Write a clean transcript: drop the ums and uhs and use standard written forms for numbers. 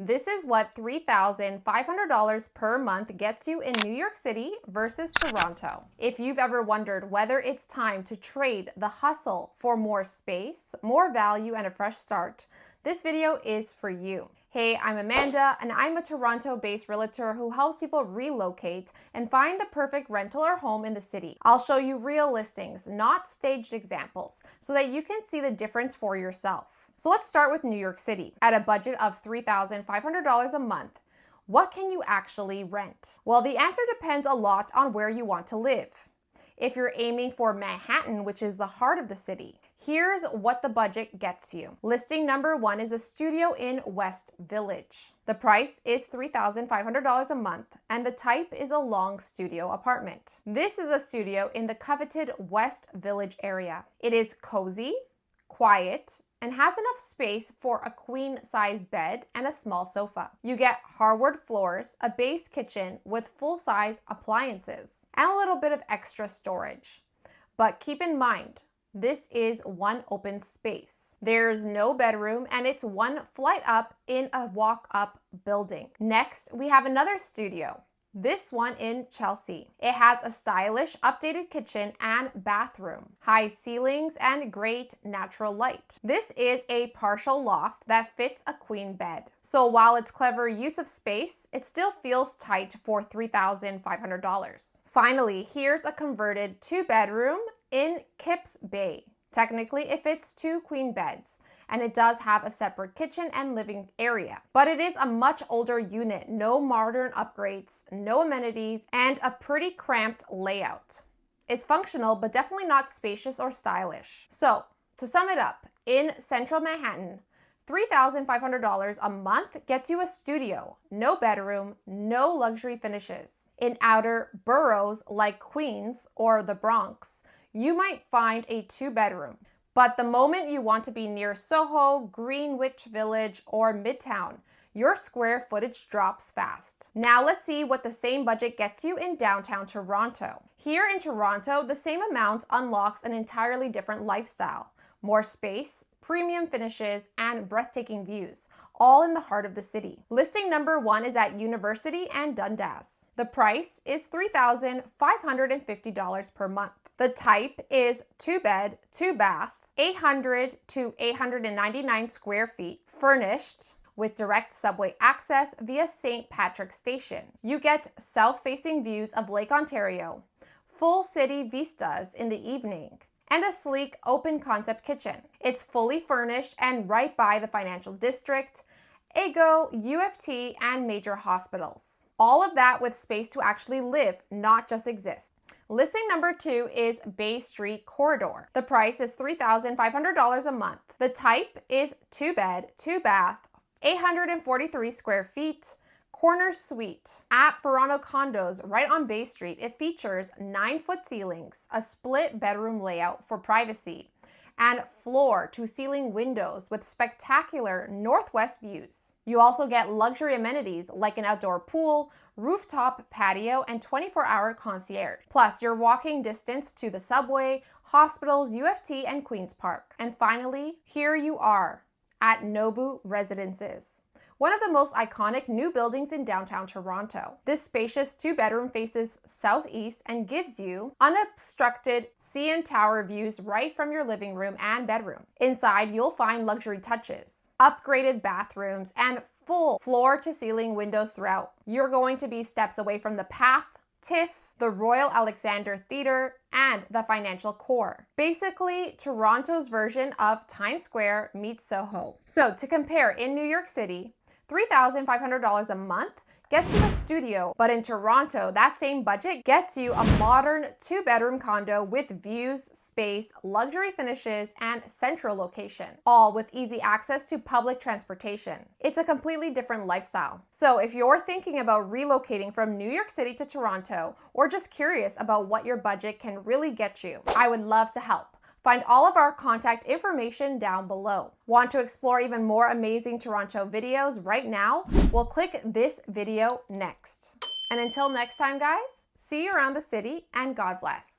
This is what $3,500 per month gets you in New York City versus Toronto. If you've ever wondered whether it's time to trade the hustle for more space, more value, and a fresh start, this video is for you. Hey, I'm Amanda, and I'm a Toronto-based realtor who helps people relocate and find the perfect rental or home in the city. I'll show you real listings, not staged examples, so that you can see the difference for yourself. So let's start with New York City. At a budget of $3,500 a month, what can you actually rent? Well, the answer depends a lot on where you want to live. If you're aiming for Manhattan, which is the heart of the city, here's what the budget gets you. Listing number 1 is a studio in West Village. The price is $3,500 a month, and the type is a long studio apartment. This is a studio in the coveted West Village area. It is cozy, quiet, and has enough space for a queen-size bed and a small sofa. You get hardwood floors, a base kitchen with full-size appliances, and a little bit of extra storage. But keep in mind, this is one open space. There's no bedroom, and it's one flight up in a walk-up building. Next, we have another studio. This one in Chelsea. It has a stylish, updated kitchen and bathroom, high ceilings, and great natural light. This is a partial loft that fits a queen bed. So while it's clever use of space, it still feels tight for $3,500. Finally, here's a converted 2-bedroom in Kipps Bay. Technically, it fits 2 queen beds, and it does have a separate kitchen and living area. But it is a much older unit, no modern upgrades, no amenities, and a pretty cramped layout. It's functional, but definitely not spacious or stylish. So, to sum it up, in central Manhattan, $3,500 a month gets you a studio, no bedroom, no luxury finishes. In outer boroughs like Queens or the Bronx, you might find a 2-bedroom. But the moment you want to be near Soho, Greenwich Village, or Midtown, your square footage drops fast. Now let's see what the same budget gets you in downtown Toronto. Here in Toronto, the same amount unlocks an entirely different lifestyle. More space, premium finishes, and breathtaking views, all in the heart of the city. Listing number 1 is at University and Dundas. The price is $3,550 per month. The type is 2-bed, 2-bath, 800 to 899 square feet, furnished with direct subway access via St. Patrick's Station. You get south-facing views of Lake Ontario, full city vistas in the evening, and a sleek open-concept kitchen. It's fully furnished and right by the financial district, Ego, UFT, and major hospitals. All of that with space to actually live, not just exist. Listing number 2 is Bay Street Corridor. The price is $3,500 a month. The type is 2-bed, 2-bath, 843 square feet, corner suite. At Verano Condos, right on Bay Street, it features 9-foot ceilings, a split bedroom layout for privacy, and floor-to-ceiling windows with spectacular northwest views. You also get luxury amenities like an outdoor pool, rooftop patio, and 24-hour concierge. Plus, you're walking distance to the subway, hospitals, UFT, and Queen's Park. And finally, here you are at Nobu Residences, one of the most iconic new buildings in downtown Toronto. This spacious 2-bedroom faces southeast and gives you unobstructed CN Tower views right from your living room and bedroom. Inside, you'll find luxury touches, upgraded bathrooms, and full floor-to-ceiling windows throughout. You're going to be steps away from the Path, TIFF, the Royal Alexander Theatre, and the financial core. Basically, Toronto's version of Times Square meets Soho. So to compare, in New York City, $3,500 a month gets you a studio, but in Toronto, that same budget gets you a modern 2-bedroom condo with views, space, luxury finishes, and central location, all with easy access to public transportation. It's a completely different lifestyle. So if you're thinking about relocating from New York City to Toronto, or just curious about what your budget can really get you, I would love to help. Find all of our contact information down below. Want to explore even more amazing Toronto videos right now? Well, click this video next. And until next time, guys, see you around the city and God bless.